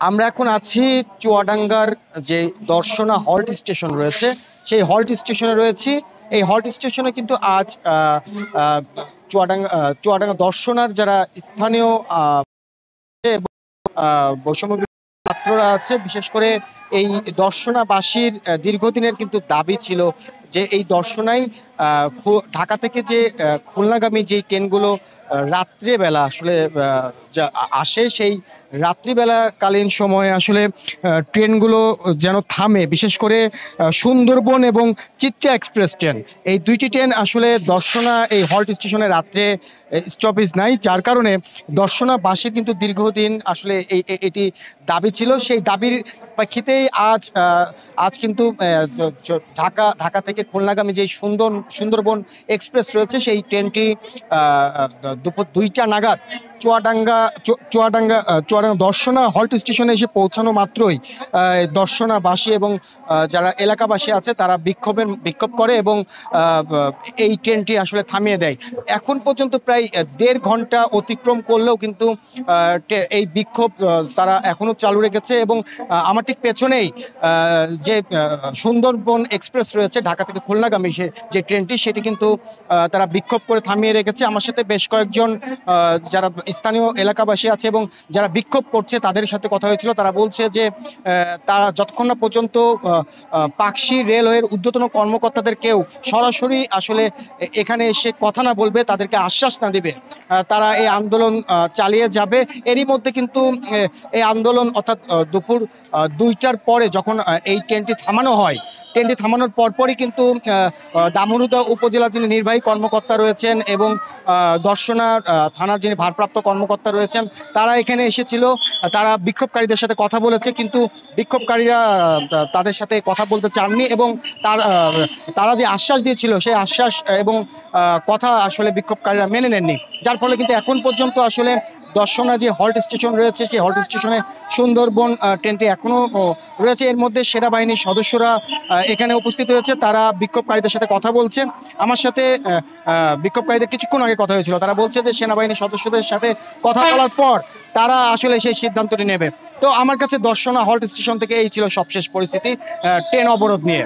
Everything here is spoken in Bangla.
আমরা এখন আছি চুয়াডাঙ্গার যে দর্শনা হল্ট স্টেশন রয়েছে, সেই হল্ট স্টেশনে রয়েছি। এই হল্ট স্টেশনে কিন্তু আজ আহ, চুয়াডাঙ্গা দর্শনার যারা স্থানীয় বৈষম্য ছাত্ররা আছে, বিশেষ করে এই দর্শনাবাসীর দীর্ঘদিনের কিন্তু দাবি ছিল যে এই দর্শনাই ঢাকা থেকে যে খুলনাগামী যে ট্রেনগুলো রাত্রেবেলা আসলে আসে, সেই রাত্রিবেলাকালীন সময়ে আসলে ট্রেনগুলো যেন থামে। বিশেষ করে সুন্দরবন এবং চিত্রা এক্সপ্রেস ট্রেন, এই দুইটি ট্রেন আসলে দর্শনা এই হল্ট স্টেশনে রাত্রে স্টপেজ নাই, যার কারণে দর্শনাবাসীর কিন্তু দীর্ঘদিন আসলে এটি দাবি ছিল। সেই দাবির প্রেক্ষিতেই আজ কিন্তু ঢাকা থেকে খুলনাগামী যে সুন্দরবন এক্সপ্রেস রয়েছে, সেই ট্রেনটি দুপুর 2টা নাগাদ চুয়াডাঙ্গা দর্শনা হল্ট স্টেশনে এসে পৌঁছানো মাত্রই দর্শনাবাসী এবং যারা এলাকাবাসী আছে তারা বিক্ষোভ করে এবং এই ট্রেনটি আসলে থামিয়ে দেয়। এখন পর্যন্ত প্রায় 1.5 ঘন্টা অতিক্রম করলেও কিন্তু এই বিক্ষোভ তারা এখনো চালু রেখেছে এবং আমার ঠিক পেছনেই যে সুন্দরবন এক্সপ্রেস রয়েছে ঢাকা থেকে খুলনাগামী যে ট্রেনটি, সেটি কিন্তু তারা বিক্ষোভ করে থামিয়ে রেখেছে। আমার সাথে বেশ কয়েকজন যারা স্থানীয় এলাকাবাসী আছে এবং যারা বিক্ষোভ করছে তাদের সাথে কথা হয়েছিল। তারা বলছে যে তারা যতক্ষণ না পর্যন্ত পাকশি রেলওয়ের ঊর্ধ্বতন কর্মকর্তাদের কেউ সরাসরি আসলে এখানে এসে কথা না বলবে, তাদেরকে আশ্বাস না দিবে, তারা এই আন্দোলন চালিয়ে যাবে। এরই মধ্যে কিন্তু এই আন্দোলন অর্থাৎ দুপুর 2টার পরে যখন এই ট্রেনটি থামানো হয়, ট্রেনটি থামানোর পরপরই কিন্তু দামোহরদা উপজেলা যিনি নির্বাহী কর্মকর্তা রয়েছেন এবং দর্শনা থানার যিনি ভারপ্রাপ্ত কর্মকর্তা রয়েছেন, তারা এখানে এসেছিল। তারা বিক্ষোভকারীদের সাথে কথা বলেছে, কিন্তু বিক্ষোভকারীরা তাদের সাথে কথা বলতে চাননি এবং তারা যে আশ্বাস দিয়েছিল সেই আশ্বাস এবং কথা আসলে বিক্ষোভকারীরা মেনে নেননি, যার ফলে কিন্তু এখন পর্যন্ত আসলে দর্শনা যে হল্ট স্টেশন রয়েছে, সেই হল্ট স্টেশনে সুন্দরবন ট্রেনটি এখনও রয়েছে। এর মধ্যে সেনাবাহিনীর সদস্যরা এখানে উপস্থিত হয়েছে, তারা বিক্ষোভকারীদের সাথে কথা বলছে। আমার সাথে বিক্ষোভকারীদের কিছুক্ষণ আগে কথা হয়েছিল, তারা বলছে যে সেনাবাহিনীর সদস্যদের সাথে কথা বলার পর তারা আসলে সেই সিদ্ধান্তটি নেবে। তো আমার কাছে দর্শনা হল্ট স্টেশন থেকে এই ছিল সবশেষ পরিস্থিতি ট্রেন অবরোধ নিয়ে।